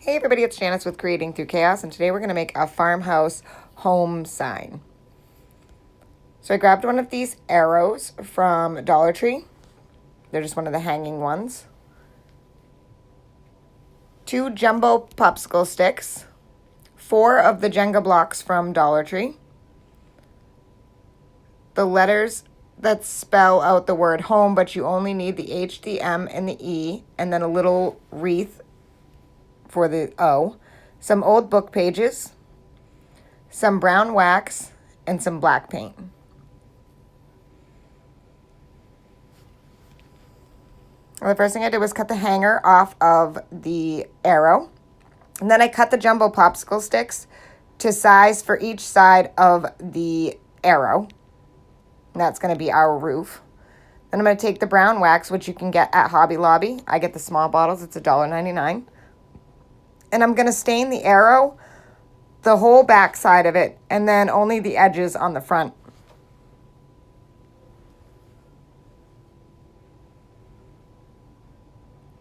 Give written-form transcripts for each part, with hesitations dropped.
Hey everybody, it's Janice with Creating Through Chaos, and today we're going to make a farmhouse home sign. So I grabbed one of these arrows from Dollar Tree. They're just one of the hanging ones. 2 jumbo popsicle sticks. 4 of the Jenga blocks from Dollar Tree. The letters that spell out the word home, but you only need the H, the M, and the E, and then a little wreath for the O. Some old book pages, some brown wax, and some black paint. Well, the first thing I did was cut the hanger off of the arrow. And then I cut the jumbo popsicle sticks to size for each side of the arrow. And that's going to be our roof. Then I'm going to take the brown wax, which you can get at Hobby Lobby. I get the small bottles. It's $1.99. And I'm going to stain the arrow, the whole back side of it, and then only the edges on the front.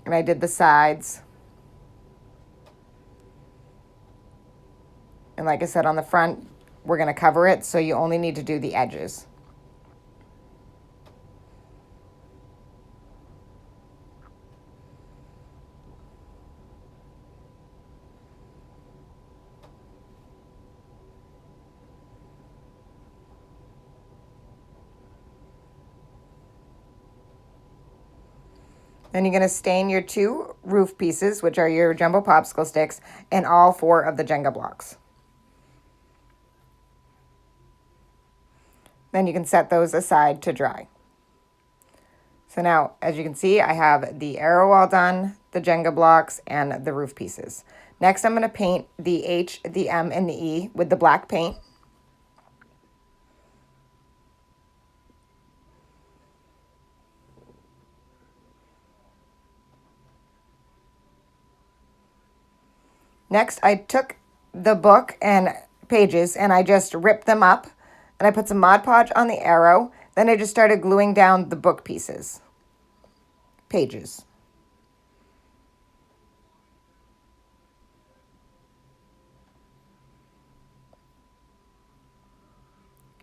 And I did the sides. And like I said, on the front, we're going to cover it, so you only need to do the edges. Then you're going to stain your 2 roof pieces, which are your jumbo popsicle sticks, and all 4 of the Jenga blocks. Then you can set those aside to dry. So now, as you can see, I have the arrow all done, the Jenga blocks, and the roof pieces. Next, I'm going to paint the H, the M, and the E with the black paint. Next, I took the book and pages and I just ripped them up and I put some Mod Podge on the arrow. Then I just started gluing down the book pages.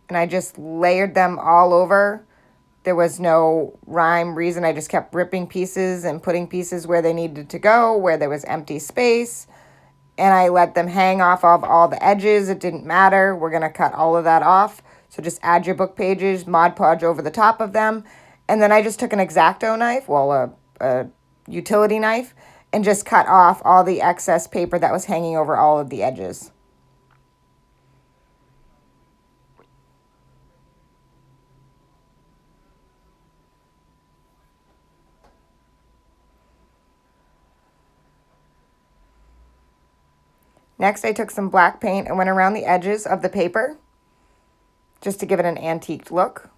And I just layered them all over. There was no rhyme, reason. I just kept ripping pieces and putting pieces where they needed to go, where there was empty space. And I let them hang off of all the edges. It didn't matter. We're going to cut all of that off. So just add your book pages, Mod Podge over the top of them. And then I just took an X-Acto knife, a utility knife, and just cut off all the excess paper that was hanging over all of the edges. Next, I took some black paint and went around the edges of the paper just to give it an antiqued look.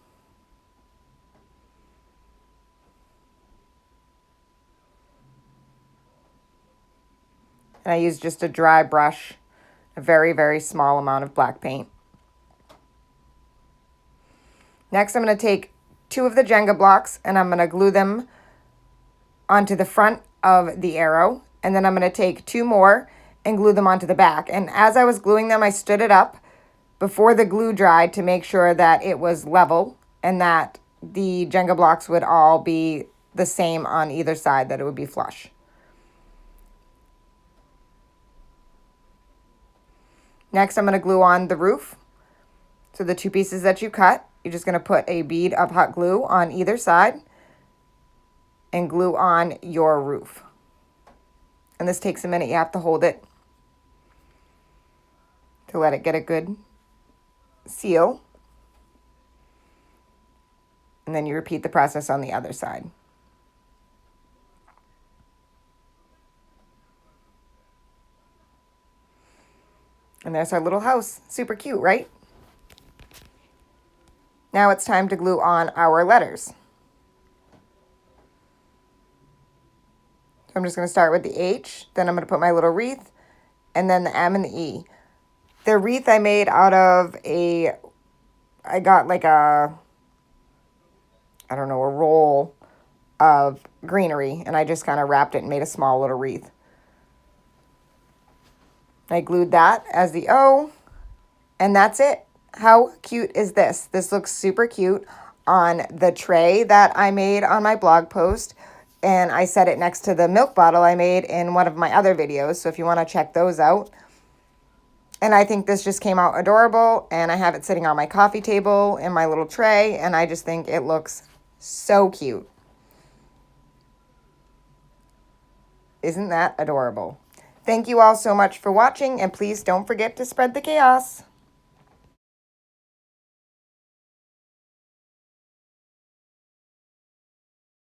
And I used just a dry brush, a very, very small amount of black paint. Next, I'm going to take 2 of the Jenga blocks and I'm going to glue them onto the front of the arrow. And then I'm going to take 2 more and glue them onto the back. And as I was gluing them, I stood it up before the glue dried to make sure that it was level and that the Jenga blocks would all be the same on either side, that it would be flush. Next, I'm going to glue on the roof. So the 2 pieces that you cut, you're just going to put a bead of hot glue on either side and glue on your roof. And this takes a minute. You have to hold it to let it get a good seal. And then you repeat the process on the other side. And there's our little house. Super cute, right? Now it's time to glue on our letters. So I'm just going to start with the H, then I'm going to put my little wreath, and then the M and the E. The wreath I made out of I got like a roll of greenery, and I just kind of wrapped it and made a small little wreath. I glued that as the O, and that's it. How cute is this? This looks super cute on the tray that I made on my blog post, and I set it next to the milk bottle I made in one of my other videos, so if you want to check those out. And I think this just came out adorable, and I have it sitting on my coffee table in my little tray, and I just think it looks so cute. Isn't that adorable? Thank you all so much for watching, and please don't forget to spread the chaos.